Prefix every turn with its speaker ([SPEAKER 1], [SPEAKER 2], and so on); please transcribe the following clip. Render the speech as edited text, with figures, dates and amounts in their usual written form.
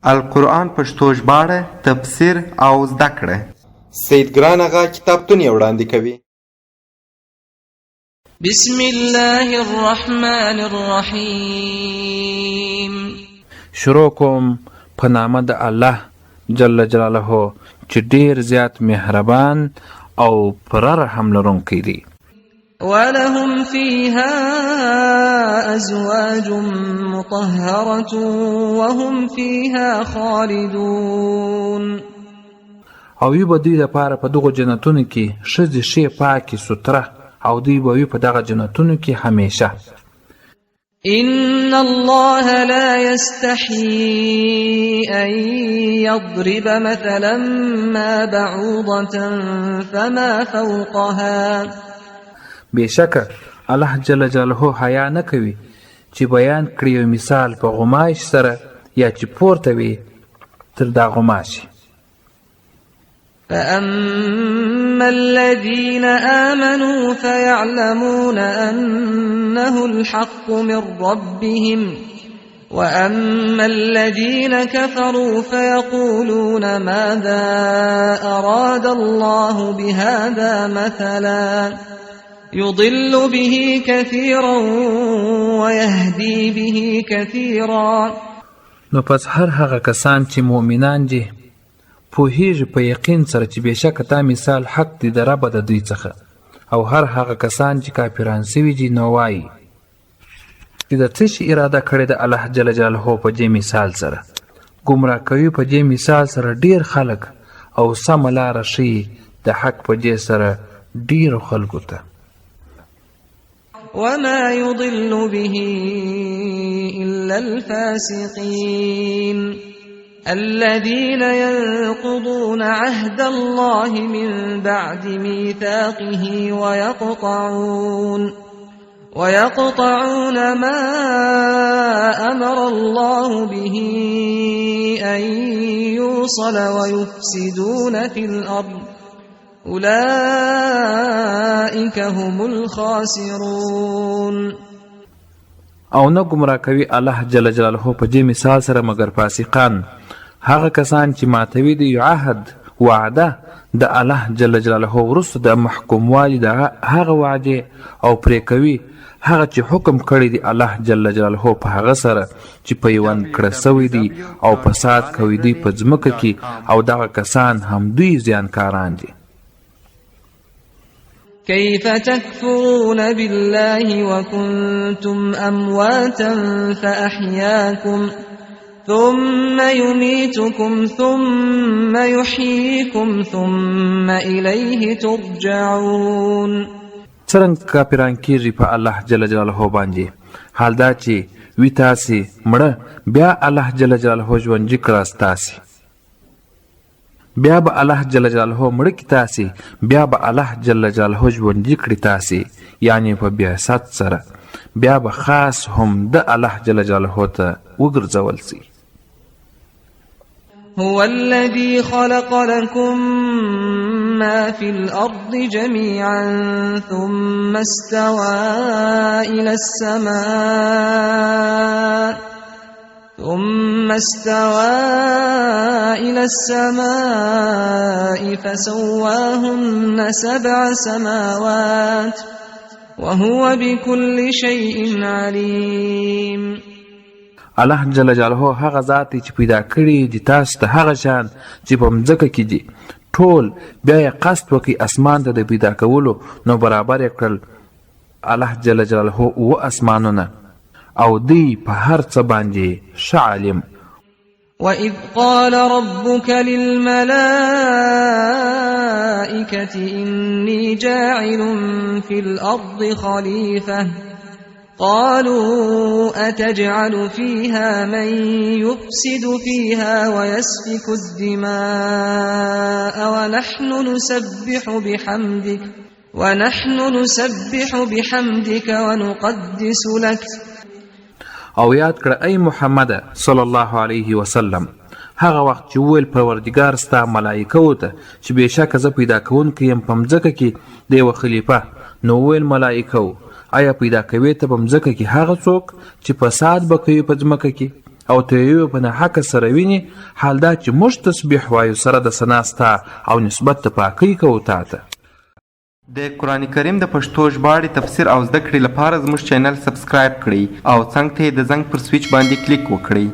[SPEAKER 1] القرآن پښتو ژباړه، تفسیر او زده کړه.
[SPEAKER 2] سید ګران اغا کتابتون یې وړاندې کوي.
[SPEAKER 3] بسم الله الرحمن الرحیم.
[SPEAKER 4] شروع کوم په نامه د الله جل جلاله چې ډیر زیات مهربان او پر رحم لرونکی دی.
[SPEAKER 3] ولهم فيها أزواج مطهرة وهم فيها خالدون.
[SPEAKER 4] او وی به دوی لپاره په دغو جنتونو کې ښځې ښې پاکې سوتره او دوی به وي په دغه جنتونو کې همیشه.
[SPEAKER 3] إن الله لا يستحيي أن يضرب مثلا ما بعوضة فما فوقها.
[SPEAKER 4] بېشکه الله جل جلاله حیا نه کوي چې بیان کړي یو مثال په غماش سره یا چې پورته وي تر دا غماشي.
[SPEAKER 3] فأما الذين آمنوا فيعلمون أنه الحق من ربهم وأما الذين كفروا فيقولون ماذا أراد الله بهذا مثلا يضل به كثيرا ويهدي به كثيرا.
[SPEAKER 4] نو پس هر هغه کسان چې مؤمنان دي پوهیږي په یقین سره چې بېشکه دا مثال حق دی د ربه د دوی څخه، او هر هغه کسان چې کافران سوي دي نو وایي چې د څه شي اراده کړې د الله جل جلاله په دې مثال سره. ګمراه کوي په دې مثال سره ډیر خلک او سمه لاره ښیي د حق په دې سره ډیرو خلکو ته.
[SPEAKER 3] وما يضل به إلا الفاسقين الذين ينقضون عهد الله من بعد ميثاقه ويقطعون ما أمر الله به أن يوصل ويفسدون في الأرض أولئك هم الخاسرون.
[SPEAKER 4] او نه ګمراه کوي الله جل جلاله په دې مثال سره مگر فاسقان، هغه کسان چې ماتوي د عهد وعده د الله جل جلاله وروسته د محکوموالي د هغه وعدې او پرې کوي هغه چې حکم کړی دی الله جل جلاله په هغه سره چې پیوند کړه سوی دی او فساد کوي دوی په ځمکه کې، او دغه کسان هم دوی زیانکاران دي.
[SPEAKER 3] كيف تكفرون بالله وكنتم أمواتا فأحياكم ثم يميتكم ثم يحييكم ثم إليه ترجعون.
[SPEAKER 4] څرنګه کافران کیږي په الله جل جلاله باندې، حال دا چې وي تاسې مړه بیا الله جل جلاله ژوندي کړه ستاسې، بیا به الله جل جلاله مړه کړي تاسې، بیا به الله جل جلاله ژوندي کړي تاسې، یعنې په بعثت سره بیا به خاص هم د الله جل جلاله ته وګرځول سي.
[SPEAKER 3] هو الذي خلق لكم ما في الأرض جميعا ثم استوى إلى السماء فسواهن 7 سماوات وهو بكل شيء عليم.
[SPEAKER 4] الله جل جلاله هغه ذات چې پیدا کړی دي تاسو ته هغه شان چې په مځکه کې دي ټول، بیا یې قصد وکړي اسمان ته د پیدا کولو، نو برابر یې کړل الله جل جلاله و اسمانونه، او دی په هر څه باندې ښه عالم.
[SPEAKER 3] وَإِذْ قَالَ رَبُّكَ لِلْمَلَائِكَةِ إِنِّي جَاعِلٌ فِي الْأَرْضِ خَلِيفَةً قالوا أتجعل فيها من يفسد فيها ويسفك الدماء ونحن نسبح بحمدك ونقدس لك.
[SPEAKER 4] او یاد کړه ای محمد صلی الله علیه وسلم هغه وخت چې ویل پروردګار ستا ملائکو ته چې بېشکه زه پیدا کوونکی یم په مځکه کې د یوه خلیفه، نو ویل ملائکو آیا پیدا کوي ته په مځکه کې هغه څوک چې فساد به کوي په ځمکه کې او ته یې په ناحقه سره ویني، حال دا چې موږ تسبیح وایو سره د ثنا ستا او نسبت د پاکۍ کوو تا ته.
[SPEAKER 1] د قرآن کریم د پښتو ژباړې تفسیر او زده کړې لپاره زموږ چینل سبسکرایب کړئ او څنګ ته یې د زنګ پر سویچ باندې کلیک وکړئ.